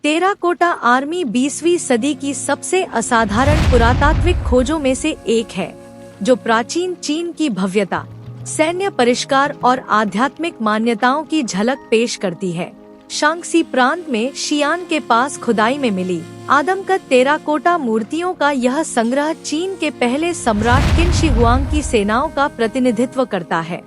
Terracotta army 20वीं सदी की सबसे असाधारण पुरातात्विक खोजों में से एक है, जो प्राचीन चीन की भव्यता, सैन्य परिष्कार और आध्यात्मिक मान्यताओं की झलक पेश करती है। शांक्सी प्रांत में शियान के पास खुदाई में मिली आदमकद टेराकोटा मूर्तियों का यह संग्रह चीन के पहले सम्राट किन शी हुआंग की सेनाओं का प्रतिनिधित्व करता है,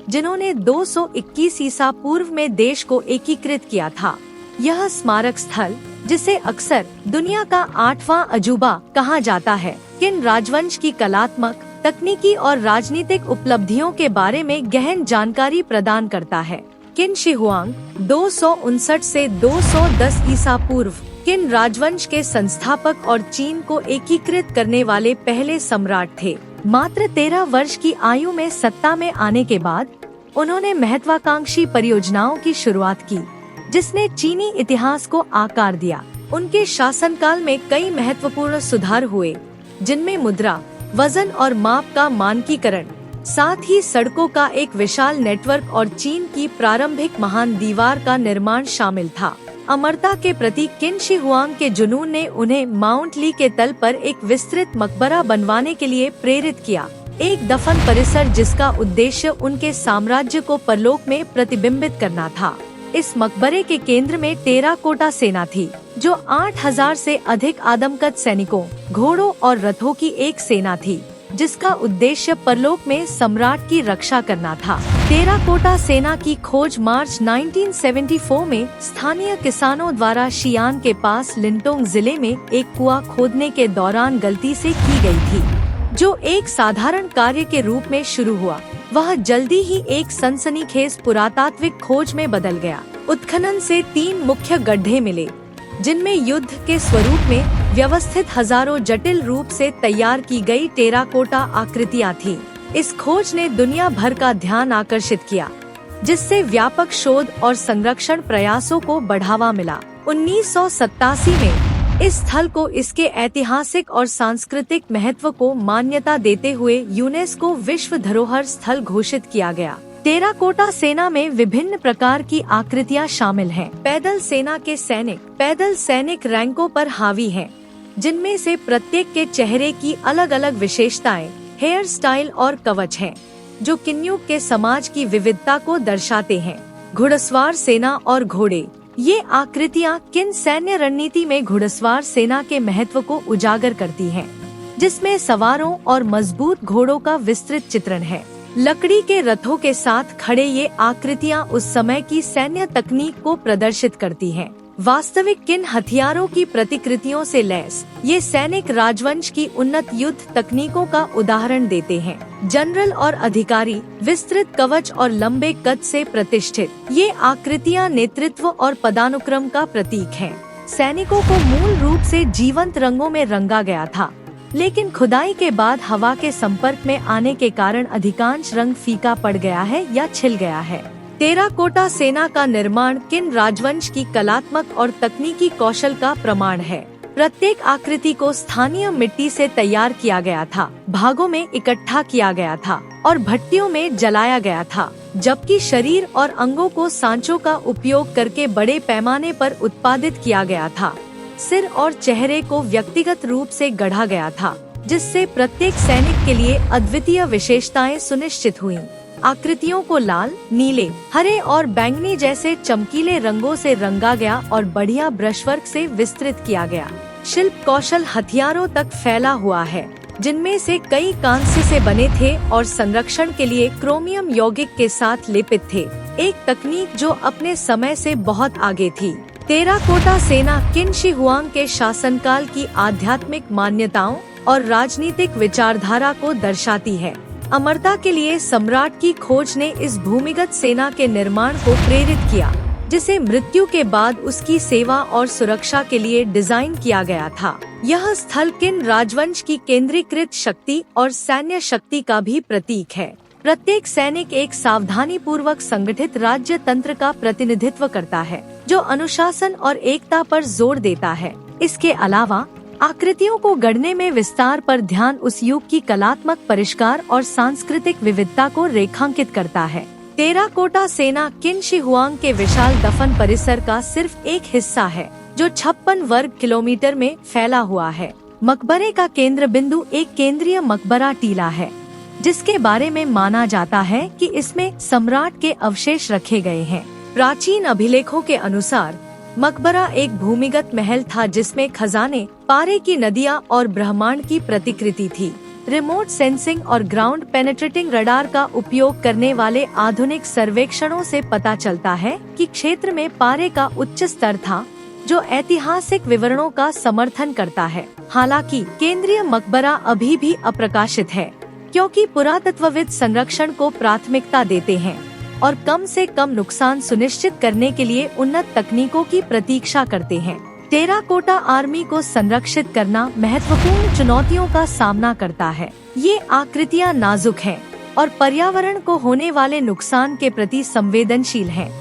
जिन्होंने 221 ईसा पूर्व में देश को एकीकृत किया था। यह स्मारक स्थल, जिसे अक्सर दुनिया का 8वां अजूबा कहा जाता है, किन राजवंश की कलात्मक, तकनीकी और राजनीतिक उपलब्धियों के बारे में गहन जानकारी प्रदान करता है। किन शी हुआंग 259 से 210 ईसा पूर्व किन राजवंश के संस्थापक और चीन को एकीकृत करने वाले पहले सम्राट थे। मात्र 13 वर्ष की आयु में सत्ता में आने के बाद उन्होंने महत्वाकांक्षी परियोजनाओं की शुरुआत की, जिसने चीनी इतिहास को आकार दिया। उनके शासनकाल में कई महत्वपूर्ण सुधार हुए, जिनमें मुद्रा, वजन और माप का मानकीकरण, साथ ही सड़कों का एक विशाल नेटवर्क और चीन की प्रारंभिक महान दीवार का निर्माण शामिल था। अमरता के प्रतीक किन शी हुआंग के जुनून ने उन्हें माउंट ली के तल पर एक विस्तृत मकबरा बनवाने के लिए प्रेरित किया, एक दफन परिसर जिसका उद्देश्य उनके साम्राज्य को परलोक में प्रतिबिंबित करना था। इस मकबरे के केंद्र में टेराकोटा सेना थी, जो 8000 से अधिक आदमकद सैनिकों, घोड़ों और रथों की एक सेना थी, जिसका उद्देश्य परलोक में सम्राट की रक्षा करना था। टेराकोटा सेना की खोज मार्च 1974 में स्थानीय किसानों द्वारा शियान के पास लिंटोंग जिले में एक कुआं खोदने के दौरान गलती से की गई थी, जो एक साधारण कार्य के रूप में शुरू हुआ। वह जल्दी ही एक सनसनीखेज पुरातात्विक खोज में बदल गया। उत्खनन से 3 मुख्य गड्ढे मिले, जिनमें युद्ध के स्वरूप में व्यवस्थित हजारों जटिल रूप से तैयार की गई टेराकोटा आकृतियां थीं। इस खोज ने दुनिया भर का ध्यान आकर्षित किया, जिससे व्यापक शोध और संरक्षण प्रयासों को बढ़ावा मिला। 1987 में इस स्थल को इसके ऐतिहासिक और सांस्कृतिक महत्व को मान्यता देते हुए यूनेस्को विश्व धरोहर स्थल घोषित किया गया। टेराकोटा सेना में विभिन्न प्रकार की आकृतियां शामिल हैं। पैदल सेना के सैनिक पैदल सैनिक रैंकों पर हावी हैं, जिनमें से प्रत्येक के चेहरे की अलग अलग विशेषताएं, हेयर स्टाइल और कवच हैं, जो किन्युक के समाज की विविधता को दर्शाते हैं। घुड़सवार सेना और घोड़े, ये आकृतियां किन सैन्य रणनीति में घुड़सवार सेना के महत्व को उजागर करती हैं, जिसमें सवारों और मजबूत घोड़ों का विस्तृत चित्रण है। लकड़ी के रथों के साथ खड़े ये आकृतियां उस समय की सैन्य तकनीक को प्रदर्शित करती हैं। वास्तविक किन हथियारों की प्रतिकृतियों से लैस ये सैनिक राजवंश की उन्नत युद्ध तकनीकों का उदाहरण देते हैं। जनरल और अधिकारी, विस्तृत कवच और लंबे कद से प्रतिष्ठित, ये आकृतियां नेतृत्व और पदानुक्रम का प्रतीक हैं। सैनिकों को मूल रूप से जीवंत रंगों में रंगा गया था, लेकिन खुदाई के बाद हवा के संपर्क में आने के कारण अधिकांश रंग फीका पड़ गया है या छिल गया है। टेराकोटा सेना का निर्माण किन राजवंश की कलात्मक और तकनीकी कौशल का प्रमाण है। प्रत्येक आकृति को स्थानीय मिट्टी से तैयार किया गया था, भागों में इकट्ठा किया गया था और भट्टियों में जलाया गया था, जबकि शरीर और अंगों को सांचों का उपयोग करके बड़े पैमाने पर उत्पादित किया गया था। सिर और चेहरे को व्यक्तिगत रूप से गढ़ा गया था, जिससे प्रत्येक सैनिक के लिए अद्वितीय विशेषताएं सुनिश्चित हुईं। आकृतियों को लाल, नीले, हरे और बैंगनी जैसे चमकीले रंगों से रंगा गया और बढ़िया ब्रशवर्क से विस्तृत किया गया। शिल्प कौशल हथियारों तक फैला हुआ है, जिनमें से कई कांस्य से बने थे और संरक्षण के लिए क्रोमियम यौगिक के साथ लेपित थे, एक तकनीक जो अपने समय से बहुत आगे थी। टेराकोटा सेना किन शी हुआंग के शासनकाल की आध्यात्मिक मान्यताओं और राजनीतिक विचारधारा को दर्शाती है। अमरता के लिए सम्राट की खोज ने इस भूमिगत सेना के निर्माण को प्रेरित किया, जिसे मृत्यु के बाद उसकी सेवा और सुरक्षा के लिए डिजाइन किया गया था। यह स्थल किन राजवंश की केंद्रीकृत शक्ति और सैन्य शक्ति का भी प्रतीक है। प्रत्येक सैनिक एक सावधानी पूर्वक संगठित राज्य तंत्र का प्रतिनिधित्व करता है, जो अनुशासन और एकता पर जोर देता है। इसके अलावा आकृतियों को गढ़ने में विस्तार पर ध्यान उस युग की कलात्मक परिष्कार और सांस्कृतिक विविधता को रेखांकित करता है। टेराकोटा सेना किन शी हुआंग के विशाल दफन परिसर का सिर्फ एक हिस्सा है। जो 56 वर्ग किलोमीटर में फैला हुआ है। मकबरे का केंद्र बिंदु एक केंद्रीय मकबरा टीला है, जिसके बारे में माना जाता है कि इसमें सम्राट के अवशेष रखे गए हैं। प्राचीन अभिलेखों के अनुसार मकबरा एक भूमिगत महल था जिसमें खजाने, पारे की नदियां और ब्रह्मांड की प्रतिकृति थी। रिमोट सेंसिंग और ग्राउंड पेनेट्रेटिंग रडार का उपयोग करने वाले आधुनिक सर्वेक्षणों से पता चलता है कि क्षेत्र में पारे का उच्च स्तर था, जो ऐतिहासिक विवरणों का समर्थन करता है। हालांकि केंद्रीय मकबरा अभी भी अप्रकाशित है, क्योंकि पुरातत्वविद संरक्षण को प्राथमिकता देते हैं और कम से कम नुकसान सुनिश्चित करने के लिए उन्नत तकनीकों की प्रतीक्षा करते हैं। टेराकोटा आर्मी को संरक्षित करना महत्वपूर्ण चुनौतियों का सामना करता है। ये आकृतियां नाजुक हैं और पर्यावरण को होने वाले नुकसान के प्रति संवेदनशील हैं,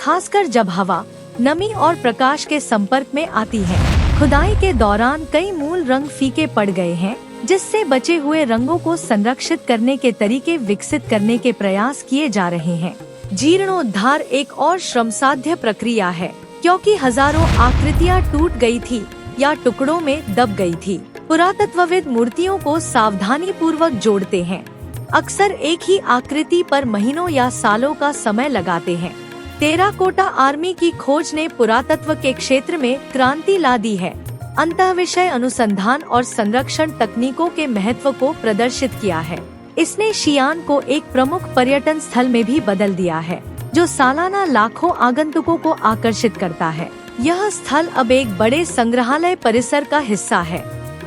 खासकर जब हवा, नमी और प्रकाश के संपर्क में आती है। खुदाई के दौरान कई मूल रंग फीके पड़ गए हैं, जिससे बचे हुए रंगों को संरक्षित करने के तरीके विकसित करने के प्रयास किए जा रहे हैं। जीर्णोद्धार एक और श्रमसाध्य प्रक्रिया है, क्योंकि हजारों आकृतियां टूट गई थी या टुकड़ों में दब गई थी। पुरातत्वविद मूर्तियों को सावधानी पूर्वक जोड़ते हैं, अक्सर एक ही आकृति पर महीनों या सालों का समय लगाते हैं। टेराकोटा आर्मी की खोज ने पुरातत्व के क्षेत्र में क्रांति ला दी है, अंतःविषय अनुसंधान और संरक्षण तकनीकों के महत्व को प्रदर्शित किया है। इसने शियान को एक प्रमुख पर्यटन स्थल में भी बदल दिया है, जो सालाना लाखों आगंतुकों को आकर्षित करता है। यह स्थल अब एक बड़े संग्रहालय परिसर का हिस्सा है,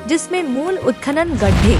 जिसमें मूल उत्खनन गड्ढे,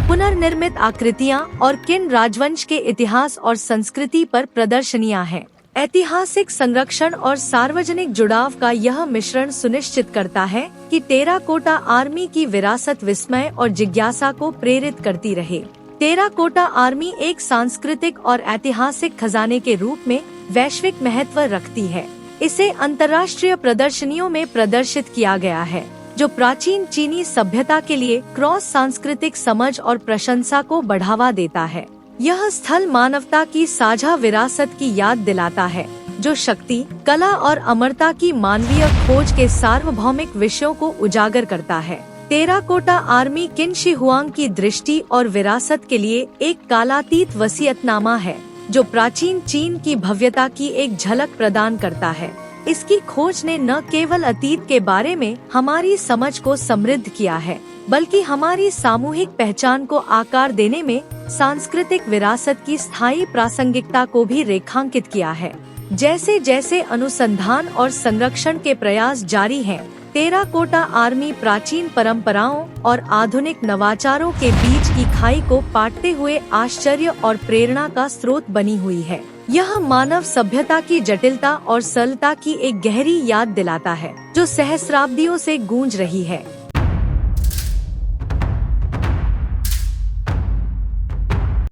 पुनर्निर्मित आकृतियां और किन राजवंश के इतिहास और संस्कृति पर प्रदर्शनियां हैं। ऐतिहासिक संरक्षण और सार्वजनिक जुड़ाव का यह मिश्रण सुनिश्चित करता है कि टेराकोटा आर्मी की विरासत विस्मय और जिज्ञासा को प्रेरित करती रहे। टेराकोटा आर्मी एक सांस्कृतिक और ऐतिहासिक खजाने के रूप में वैश्विक महत्व रखती है। इसे अंतर्राष्ट्रीय प्रदर्शनियों में प्रदर्शित किया गया है, जो प्राचीन चीनी सभ्यता के लिए क्रॉस सांस्कृतिक समझ और प्रशंसा को बढ़ावा देता है। यह स्थल मानवता की साझा विरासत की याद दिलाता है, जो शक्ति, कला और अमरता की मानवीय खोज के सार्वभौमिक विषयों को उजागर करता है। टेराकोटा आर्मी किन शी हुआंग की दृष्टि और विरासत के लिए एक कालातीत वसीयतनामा है, जो प्राचीन चीन की भव्यता की एक झलक प्रदान करता है। इसकी खोज ने न केवल अतीत के बारे में हमारी समझ को समृद्ध किया है, बल्कि हमारी सामूहिक पहचान को आकार देने में सांस्कृतिक विरासत की स्थायी प्रासंगिकता को भी रेखांकित किया है। जैसे जैसे अनुसंधान और संरक्षण के प्रयास जारी हैं, टेराकोटा आर्मी प्राचीन परंपराओं और आधुनिक नवाचारों के बीच की खाई को पाटते हुए आश्चर्य और प्रेरणा का स्रोत बनी हुई है। यह मानव सभ्यता की जटिलता और सरलता की एक गहरी याद दिलाता है, जो सहस्राब्दियों से गूंज रही है।